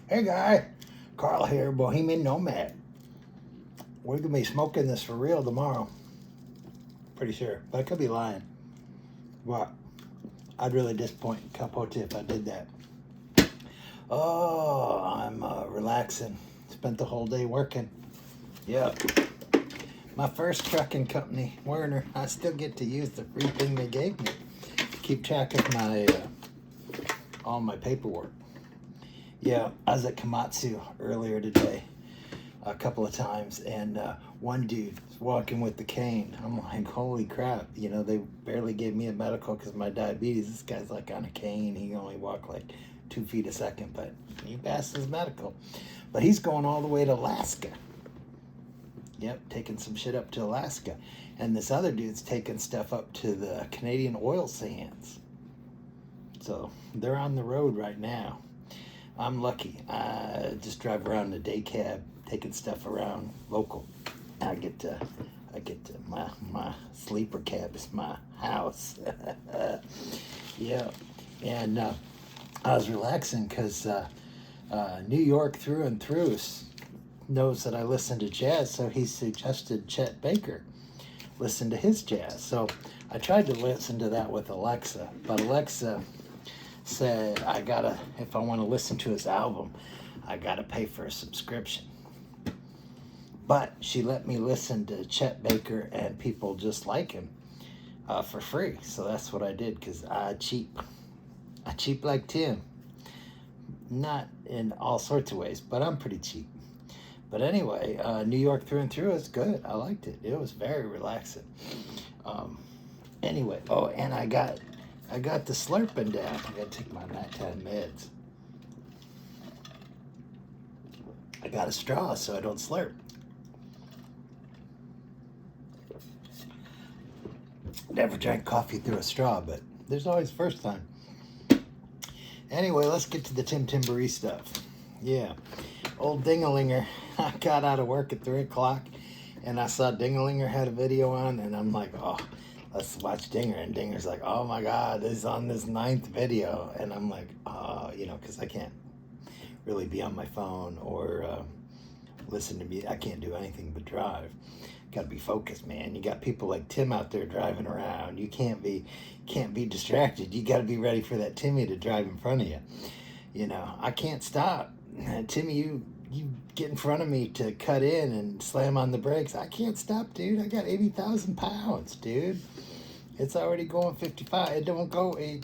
Hey guy, Carl here, Bohemian Nomad. We're gonna be smoking this for real tomorrow. Pretty sure, but I could be lying. But I'd really disappoint Capote if I did that. Oh, I'm relaxing. Spent the whole day working. Yep. My first trucking company, Werner. I still get to use the free thing they gave me. Keep track of my all my paperwork. Yeah, I was at Komatsu earlier today a couple of times, and one dude was walking with the cane. I'm like, holy crap, you know, they barely gave me a medical because of my diabetes. This guy's like on a cane. He can only walk like 2 feet a second, but he passed his medical. But he's going all the way to Alaska. Yep, taking some shit up to Alaska. And this other dude's taking stuff up to the Canadian oil sands. So they're on the road right now. I'm lucky. I just drive around in a day cab, taking stuff around local. I get to my sleeper cab is my house. Yeah, and I was relaxing because New York through and through knows that I listen to jazz, so he suggested Chet Baker listen to his jazz. So I tried to listen to that with Alexa, but Alexa said if I want to listen to his album, I gotta pay for a subscription. But she let me listen to Chet Baker and people just like him for free. So that's what I did, because I cheap like Tim. Not in all sorts of ways, but I'm pretty cheap. But anyway, New York through and through is good. I liked it. It was very relaxing. Anyway, oh, and I got the slurping down. I gotta take my nighttime meds. I got a straw so I don't slurp. Never drank coffee through a straw, but there's always first time. Anyway, let's get to the Tim Timbery stuff. Yeah, old Dingalinger. I got out of work at 3 o'clock, and I saw Dingalinger had a video on, and I'm like, oh, let's watch Dinger. And Dinger's like, oh my God, this is on this 9th video. And I'm like, oh, you know, because I can't really be on my phone or listen to music. I can't do anything but drive. Got to be focused, man. You got people like Tim out there driving around. You can't be distracted. You got to be ready for that Timmy to drive in front of you. You know, I can't stop. Timmy, you get in front of me to cut in and slam on the brakes. I can't stop, dude. I got 80,000 pounds, dude. It's already going 55. It don't go. It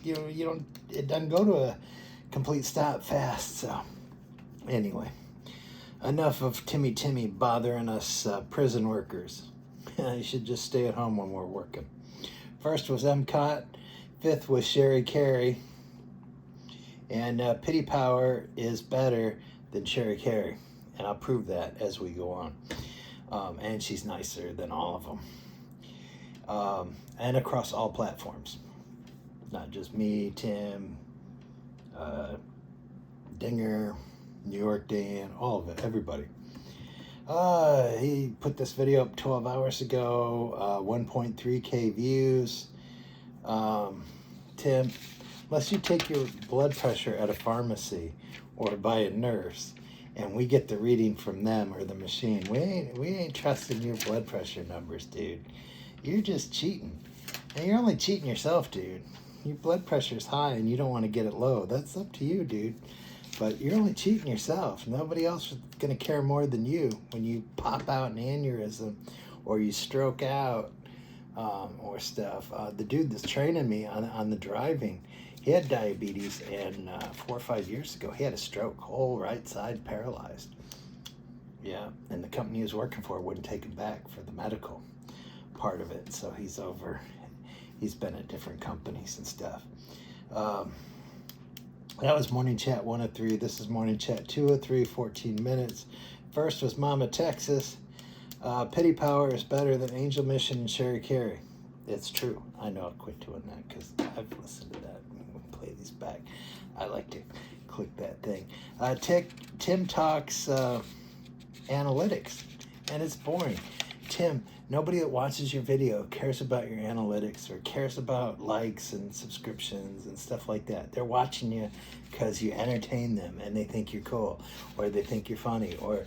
doesn't go to a complete stop fast. So, anyway, enough of Timmy bothering us prison workers. You should just stay at home when we're working. First was MCOT. 5th was Sherry Carey. And Pity Power is better than Sherry Carey. And I'll prove that as we go on. And she's nicer than all of them. And across all platforms. Not just me, Tim, Dinger, New York Dan, all of it, everybody. He put this video up 12 hours ago, 1.3K views. Tim, unless you take your blood pressure at a pharmacy or by a nurse, and we get the reading from them or the machine, we ain't trusting your blood pressure numbers, dude. You're just cheating. And you're only cheating yourself, dude. Your blood pressure's high and you don't want to get it low. That's up to you, dude. But you're only cheating yourself. Nobody else is going to care more than you when you pop out an aneurysm or you stroke out or stuff. The dude that's training me on the driving, he had diabetes, and 4 or 5 years ago, he had a stroke, whole right side paralyzed. Yeah, and the company he was working for wouldn't take him back for the medical part of it, so he's been at different companies and stuff. That was Morning Chat 103. This is Morning Chat 203, 14 minutes. First was Mama Texas. Pity Power is better than Angel Mission and Sherry Carey. It's true. I know I'll quit doing that because I've listened to that. We'll play these back. I like to click that thing. Tim talks analytics, and it's boring. Tim, nobody that watches your video cares about your analytics or cares about likes and subscriptions and stuff like that. They're watching you because you entertain them and they think you're cool, or they think you're funny, or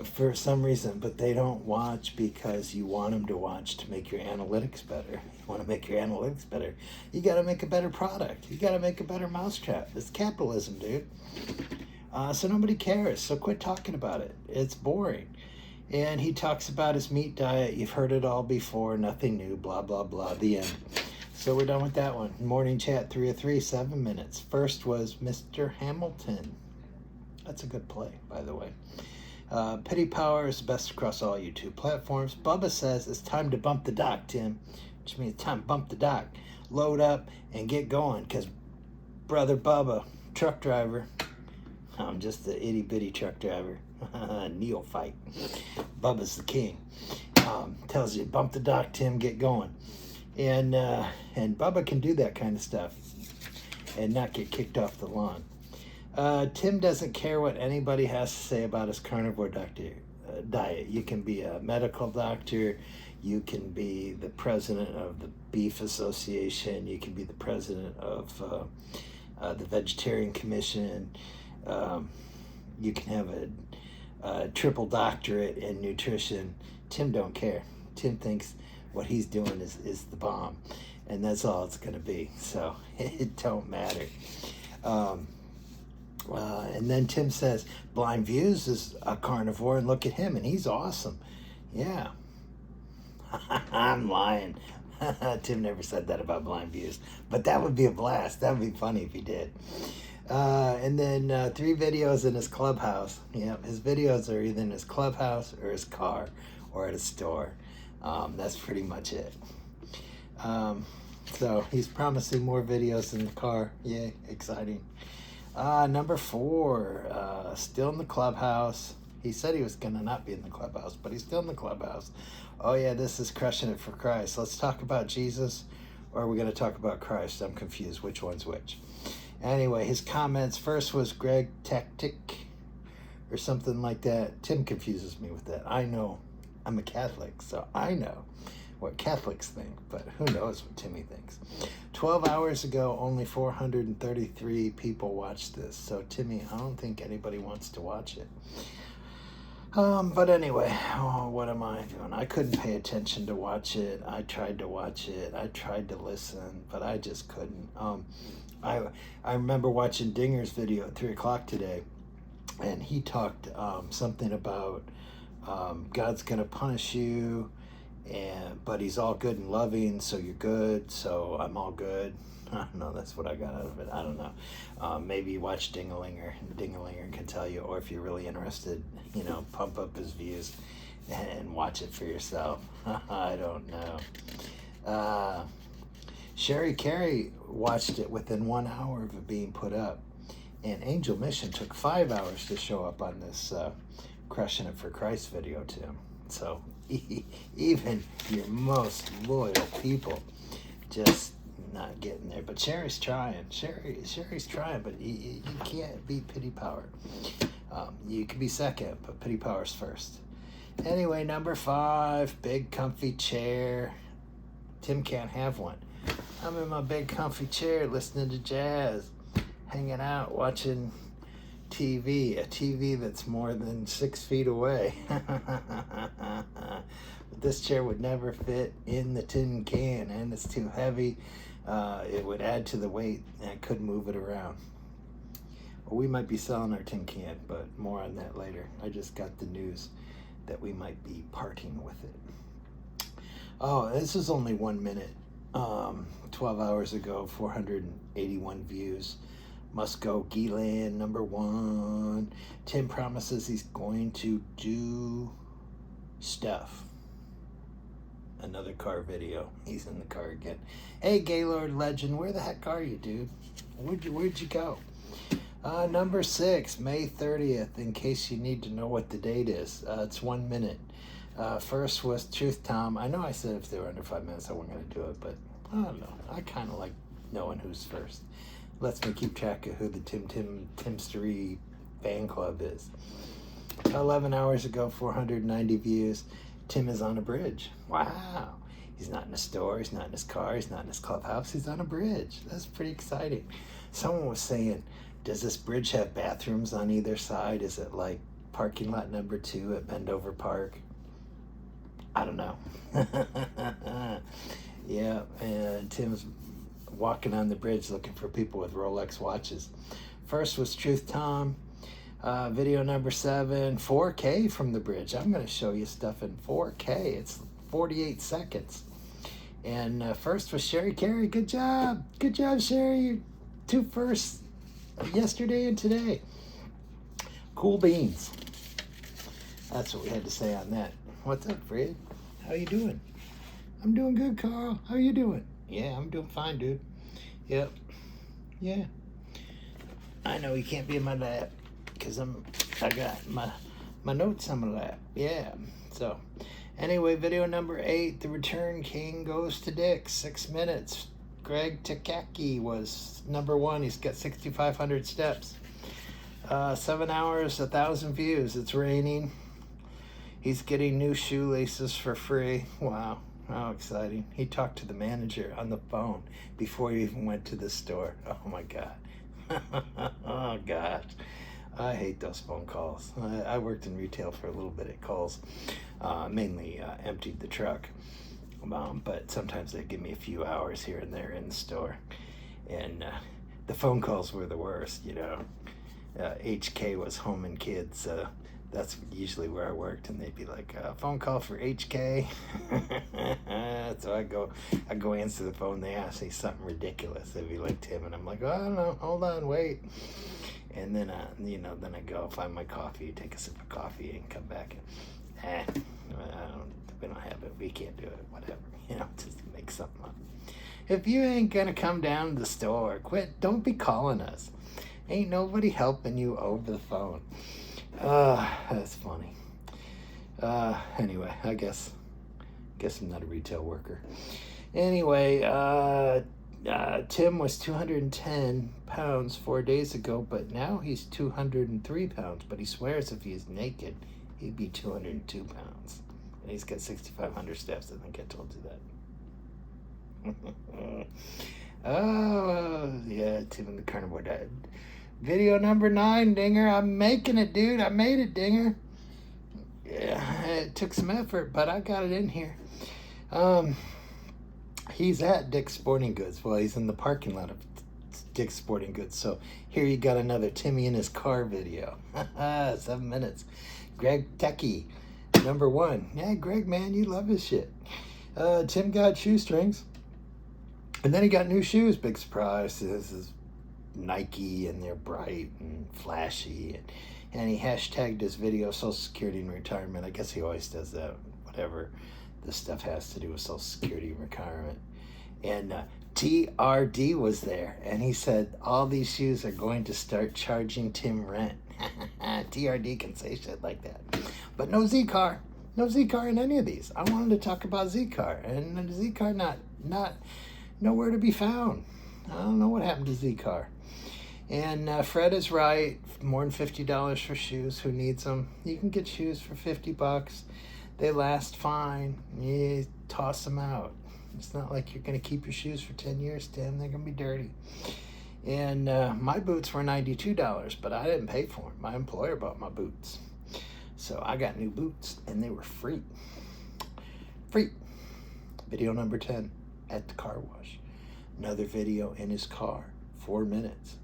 for some reason, but they don't watch because you want them to watch to make your analytics better. You want to make your analytics better, you got to make a better product. You got to make a better mousetrap. It's capitalism, dude. So nobody cares. So quit talking about it. It's boring. And he talks about his meat diet. You've heard it all before. Nothing new. Blah, blah, blah. The end. So we're done with that one. Morning chat 303, 7 minutes. First was Mr. Hamilton. That's a good play, by the way. Pity Power is best across all YouTube platforms. Bubba says it's time to bump the dock, Tim. Which means time to bump the dock. Load up and get going, because brother Bubba, truck driver, I'm just the itty bitty truck driver, neophyte. Bubba's the king. Tells you bump the dock, Tim, get going. And Bubba can do that kind of stuff and not get kicked off the lawn. Tim doesn't care what anybody has to say about his carnivore diet. You can be a medical doctor. You can be the president of the Beef Association. You can be the president of the Vegetarian Commission. You can have a triple doctorate in nutrition. Tim don't care. Tim thinks what he's doing is the bomb, and that's all it's going to be. So it don't matter. And then Tim says, Blind Views is a carnivore, and look at him, and he's awesome. Yeah. I'm lying. Tim never said that about Blind Views, but that would be a blast. That would be funny if he did. And then 3 videos in his clubhouse. Yeah, his videos are either in his clubhouse or his car or at a store. That's pretty much it. So he's promising more videos in the car. Yay, exciting. Number 4, still in the clubhouse. He said he was going to not be in the clubhouse, but he's still in the clubhouse. Oh yeah, this is Crushing It for Christ. Let's talk about Jesus, or are we going to talk about Christ? I'm confused. Which one's which? Anyway, his comments. First was Greg Tactic, or something like that. Tim confuses me with that. I know. I'm a Catholic, so I know what Catholics think, but who knows what Timmy thinks. 12 hours ago, only 433 people watched this. So Timmy, I don't think anybody wants to watch it. But anyway, what am I doing? I couldn't pay attention to watch it. I tried to watch it. I tried to listen, but I just couldn't. I remember watching Dinger's video at 3 o'clock today, and he talked something about God's gonna punish you, but he's all good and loving, so you're good, so I'm all good. I don't know, that's what I got out of it. I don't know. Maybe watch Dingalinger. Dingalinger can tell you, or if you're really interested, pump up his views and watch it for yourself. I don't know. Sherry Carey watched it within 1 hour of it being put up, and Angel Mission took 5 hours to show up on this Crushing It for Christ video, Tim. So even your most loyal people just not getting there. But Sherry's trying. Sherry's trying, but you can't beat Pity Power. You can be second, but Pity Power's first. Anyway, number 5, big comfy chair. Tim can't have one. I'm in my big comfy chair listening to jazz, hanging out, watching TV, a TV that's more than 6 feet away. But this chair would never fit in the tin can, and it's too heavy. It would add to the weight, and I couldn't move it around. Well, we might be selling our tin can, but more on that later. I just got the news that we might be parting with it. Oh, this is only 1 minute. 12 hours ago, 481 views. Must Go Geeland, number 1. Tim promises he's going to do stuff. Another car video. He's in the car again. Hey, Gaylord Legend, where the heck are you, dude? Where'd you go? Number 6, May 30th, in case you need to know what the date is. It's 1 minute. First was Truth Tom. I know I said if they were under 5 minutes I wasn't going to do it, but I don't know. I kind of like knowing who's first. Lets me keep track of who the Timstery fan club is. 11 hours ago, 490 views. Tim is on a bridge. Wow. He's not in a store, he's not in his car, he's not in his clubhouse, he's on a bridge. That's pretty exciting. Someone was saying, does this bridge have bathrooms on either side? Is it like parking lot number 2 at Bendover Park? I don't know. Yeah, and Tim's walking on the bridge looking for people with Rolex watches. First was Truth Tom. Video number 7, 4K from the bridge. I'm going to show you stuff in 4K. It's 48 seconds. And first was Sherry Carey. Good job. Good job, Sherry. 2 firsts yesterday and today. Cool beans. That's what we had to say on that. What's up, Fred? How you doing? I'm doing good, Carl. How you doing? Yeah, I'm doing fine, dude. Yep. Yeah. I know you can't be in my lap because I got my notes on my lap. Yeah. So, anyway, video number 8, the Return King goes to Dick. 6 minutes. Greg Takaki was number 1. He's got 6,500 steps. 7 hours, 1,000 views. It's raining. He's getting new shoelaces for free. Wow, how exciting. He talked to the manager on the phone before he even went to the store. Oh my God. Oh gosh. I hate those phone calls. I worked in retail for a little bit at Kohl's. Mainly emptied the truck. But sometimes they give me a few hours here and there in the store. And the phone calls were the worst, you know. HK was home and kids. That's usually where I worked, and they'd be like, phone call for HK. So I go answer the phone. They ask me something ridiculous. They'd be like, Tim, and I'm like, oh, I don't know, hold on, wait. And then, then I go find my coffee, take a sip of coffee, and come back. And, we don't have it. We can't do it. Whatever, just make something up. If you ain't gonna come down to the store, quit. Don't be calling us. Ain't nobody helping you over the phone. That's funny. Anyway, I guess I'm not a retail worker. Anyway, Tim was 210 pounds 4 days ago, but now he's 203 pounds. But he swears if he's naked, he'd be 202 pounds. And he's got 6,500 steps. I think I told you that. Oh, yeah, Tim and the carnivore diet. Video number 9, Dinger. I'm making it, dude. I made it, Dinger. Yeah, it took some effort, but I got it in here. He's at Dick's Sporting Goods. Well, he's in the parking lot of Dick's Sporting Goods. So here you got another Timmy in his car video. 7 minutes. Greg Techie, number 1. Yeah, Greg, man, you love his shit. Tim got shoestrings. And then he got new shoes. Big surprise. This is Nike, and they're bright and flashy, and he hashtagged his video Social Security and retirement. I guess he always does that, whatever this stuff has to do with Social Security and retirement. And TRD was there, and he said all these shoes are going to start charging Tim rent. TRD can say shit like that, but no Z-Car in any of these. I wanted to talk about Z-Car, and the Z-Car not nowhere to be found. I don't know what happened to Z-Car. And Fred is right. More than $50 for shoes. Who needs them? You can get shoes for $50. They last fine. You toss them out. It's not like you're going to keep your shoes for 10 years, Tim. They're going to be dirty. And my boots were $92, but I didn't pay for them. My employer bought my boots. So I got new boots, and they were free. Free. Video number 10, at the car wash. Another video in his car, 4 minutes.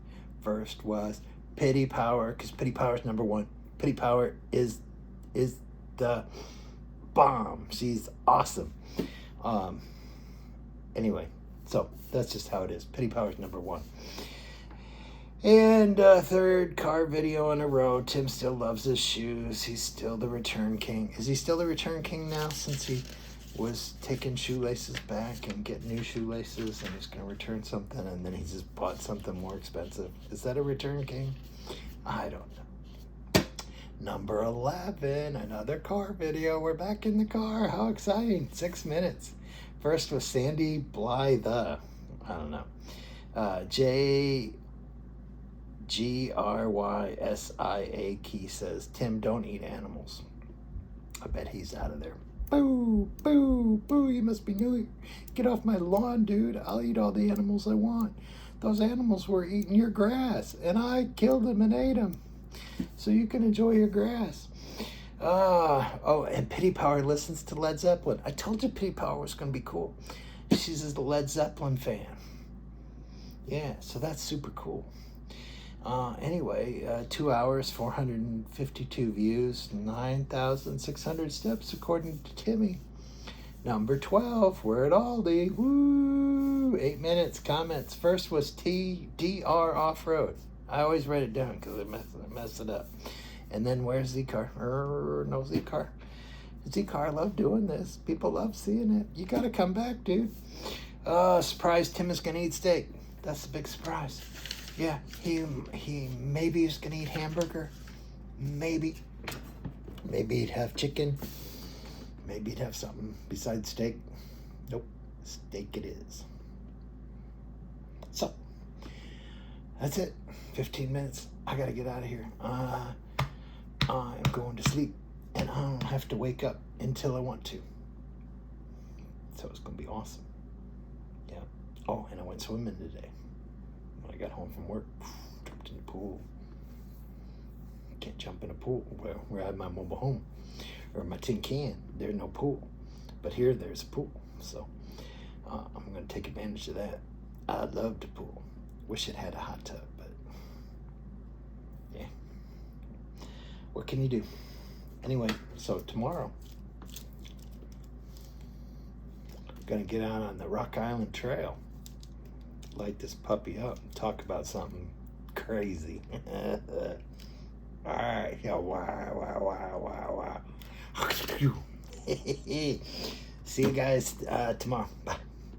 First was Pity Power, because Pity Power is number 1. Pity Power is the bomb. She's awesome. Anyway, so that's just how it is. Pity Power is number 1. And third car video in a row. Tim still loves his shoes. He's still the Return King. Is he still the Return King now, since he was taking shoelaces back and getting new shoelaces, and he's going to return something, and then he just bought something more expensive? Is that a Return King? I don't know. Number 11, another car video. We're back in the car. How exciting. 6 minutes. First was Sandy Blythe. I don't know. JGRYSIA Key says, Tim, don't eat animals. I bet he's out of there. Boo, boo, boo, you must be new. Get off my lawn, dude. I'll eat all the animals I want. Those animals were eating your grass, and I killed them and ate them. So you can enjoy your grass. Oh, and Pity Power listens to Led Zeppelin. I told you Pity Power was going to be cool. She's a Led Zeppelin fan. Yeah, so that's super cool. Anyway, 2 hours, 452 views, 9,600 steps, according to Timmy. Number 12, we're at Aldi. Woo! 8 minutes, comments. First was TDR Off-Road. I always write it down because I mess it up. And then where's Z-Car? No Z-Car. Z-Car, I love doing this. People love seeing it. You got to come back, dude. Surprise, Tim is going to eat steak. That's the big surprise. Yeah, he maybe is going to eat hamburger. Maybe he'd have chicken. Maybe he'd have something besides steak. Nope, steak it is. So, that's it. 15 minutes. I got to get out of here. I'm going to sleep, and I don't have to wake up until I want to. So it's going to be awesome. Yeah. Oh, and I went swimming today. When I got home from work, jumped in the pool. Can't jump in a pool where I have my mobile home or my tin can. There's no pool, but here there's a pool. So I'm going to take advantage of that. I love the pool. Wish it had a hot tub, but yeah. What can you do? Anyway, so tomorrow, I'm going to get out on the Rock Island Trail. Light this puppy up and talk about something crazy. All right. Yeah, wow. See you guys tomorrow. Bye.